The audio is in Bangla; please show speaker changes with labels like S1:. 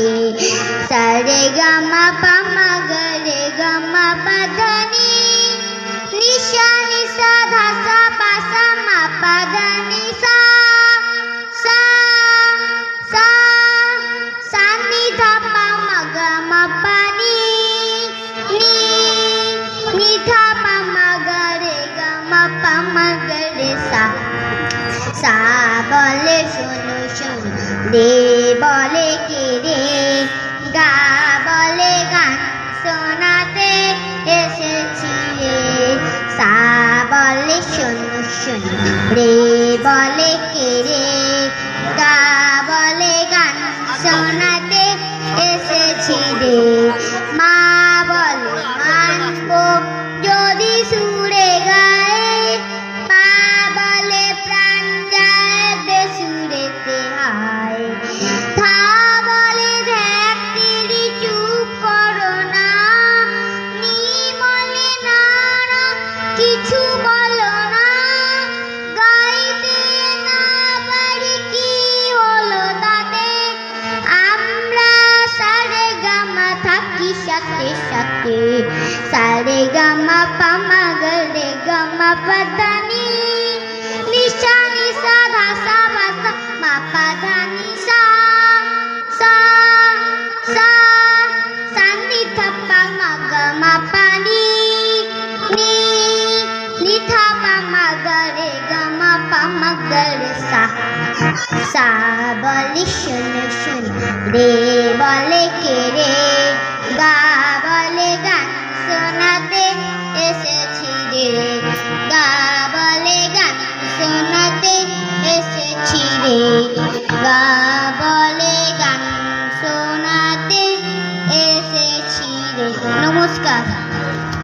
S1: सा रे गा मा पा मा गा रे गा मा पा धा नी निशा निसा धा सा पा सा मा पा धा नी सा सा सा सा नी धा पा मा गा मा पा नी नी धा पा मा गा रे गा मा पा मा गा रे सा सा बोले शोनो शोनो रे बोले के रे गा बोले गान শোনাতে এসেছি রে সা বলে শোনো শোনো রে বলে কে রে গা বলে গান শোনাতে এসেছি রে মা বলে মানবো যদি সুরে গায়ে পা বলে প্রাণ যায় বেসুরেতে হায় ধা বলে দেখ তিরি চুপ করো না নি বলে না কিছু বলো না গাইতে না পারি কি হলো তাতে আমরা সারে গামা থাকি সাথে সাথে সারে গামা পামা গরে গামা পাদানি নিশা নিশা ধাসা ভাসা মা পাদানি সা সা সা সানি থাপা মা গামা পানি নি নি থাপা মা গরে গামা পামা গরে সা সা বলে শোনো শোনো রে বলে কে রে